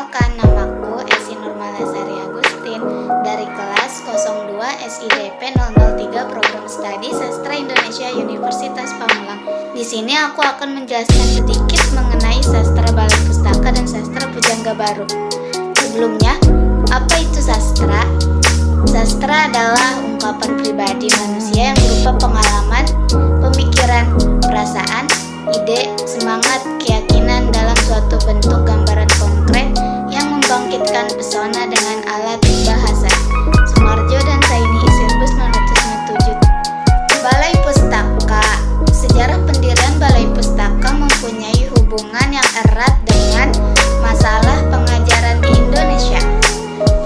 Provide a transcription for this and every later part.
Perkenalkan, namaku Esi Nurmalasari Agustin dari kelas 02 SIDP 003 Program Studi Sastra Indonesia Universitas Pamulang. Di sini aku akan menjelaskan sedikit mengenai sastra balai pustaka dan sastra pujangga baru. Sebelumnya, apa itu sastra? Sastra adalah ungkapan pribadi manusia yang berupa pengalaman, pemikiran, perasaan, ide, semangat, keyakinan dalam suatu bentuk gambaran konkret yang membangkitkan pesona dengan alat bahasa. Sumarjo dan Saini, 1997. Balai Pustaka. Sejarah pendirian Balai Pustaka mempunyai hubungan yang erat dengan masalah pengajaran di Indonesia.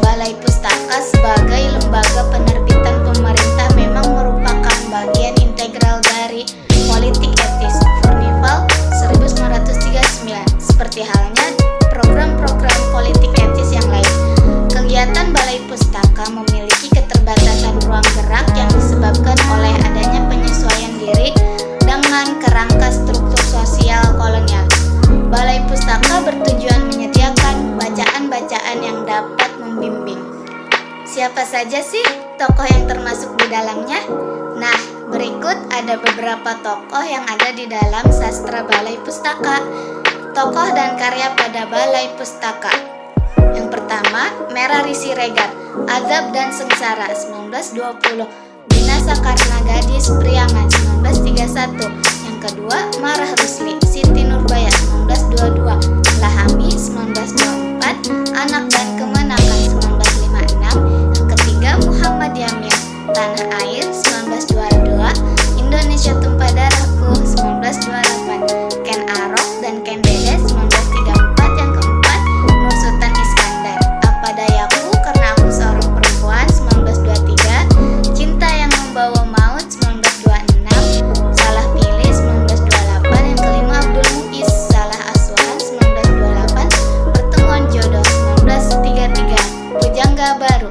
Balai Pustaka sebagai lembaga penerbitan pemerintah memang merupakan bagian integral dari politik etis Furnival 1939, seperti halnya program-program politik etis yang lain. Kegiatan Balai Pustaka memiliki keterbatasan ruang gerak yang disebabkan oleh adanya penyesuaian diri dengan kerangka struktur sosial kolonial. Balai Pustaka bertujuan menyediakan bacaan-bacaan yang dapat membimbing. Siapa saja sih tokoh yang termasuk di dalamnya? Nah, berikut ada beberapa tokoh yang ada di dalam sastra Balai Pustaka. Tokoh dan karya pada Balai Pustaka. Yang pertama, Merari Siregar, Azab dan Sengsara 1920, Binasa Karna Gadis Priangan 1931. Yang kedua, Marah Rusli, Siti Nurbaya 1922, Lahami 1924, Anak dan Kemenakan 1956. Yang ketiga, Muhammad Yamin, Tanah Air 1922, Indonesia Tumpah Darahku 1928, Ken Arok dan Ken Dede 1934. Yang keempat, Nur Sultan Iskandar, Apa Dayaku Karena Aku Seorang Perempuan 1923, Cinta Yang Membawa Maut 1926, Salah Pilih 1928. Yang kelima, Abdul Muiz, Salah Aswan 1928, Pertemuan Jodoh 1933. Pujangga Baru.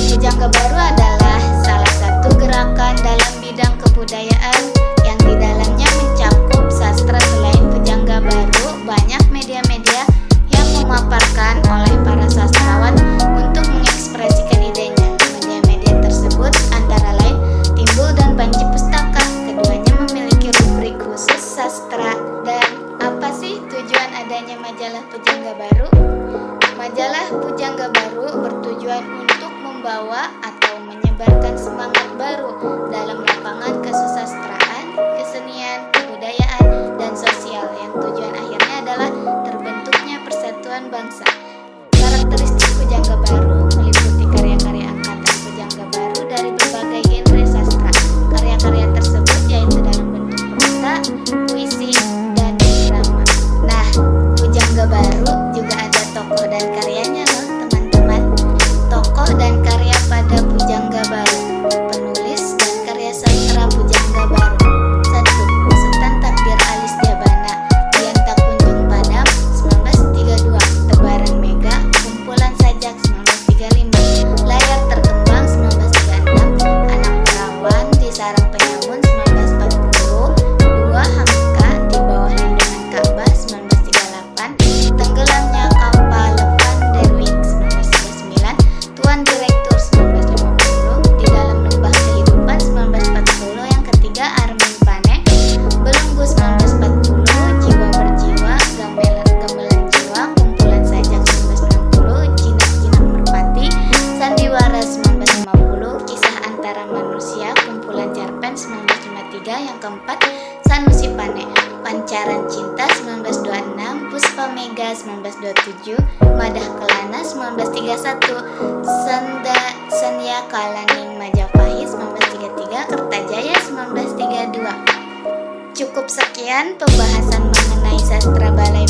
Pujangga Baru adalah salah satu gerakan dalam bidang kebudayaan yang di dalamnya mencakup sastra. Selain Pujangga Baru, banyak media-media yang memaparkan oleh para sastrawan untuk mengekspresikan idenya. Media-media tersebut antara lain Timbul dan Panji Pustaka. Keduanya memiliki rubrik khusus sastra. Dan apa sih tujuan adanya majalah Pujangga Baru? Majalah Pujangga Baru bertujuan untuk membawa atau menyebarkan semangat baru dalam lapangan kesusastraan, kesenian, kebudayaan, dan sosial yang tujuan akhirnya adalah terbentuknya persatuan bangsa. Karakteristik Pujangga Baru meliputi karya-karya angkatan Pujangga Baru dari berbagai genre sastra. Karya-karya tersebut yaitu dalam bentuk prosa, puisi, dan drama. Nah, Pujangga Baru juga ada tokoh dan karyanya loh teman-teman. Tokoh dan karya pada Pujangga Baru. Penulis dan karya sastra Pujangga Baru. 1. Sultan Takdir Alis Jabana, Dian Tak Kunjung Padam 1932, Tebaran Mega, Kumpulan Sajak 1935, Layar Terkembang 1936, Anak Perawan di Sarang Penyamun 1940, 2. Hamka di Bawah Lindungan Ka'bah 1938, Tenggelamnya Kapal Levan Derwig 1939, Tuan Direktur 1950, Di Dalam Lembah Kehidupan 1940. Yang ketiga, Armin Pane, Belenggu 1940, Jiwa Berjiwa, Gamelan Jiwa, Kumpulan Sajak 1960, Jinak-Jinak Merpati, Sandiwara 1950, Kisah Antara Manusia, Kumpulan Cerpen 1953. Yang keempat, Sanusi Pane, Pancaran Cinta 1926, Puspa Mega 1927, Madah Kelana 1931, Senya Kalaning Majapahit 1933, Kertajaya 1932. Cukup sekian pembahasan mengenai sastra Balai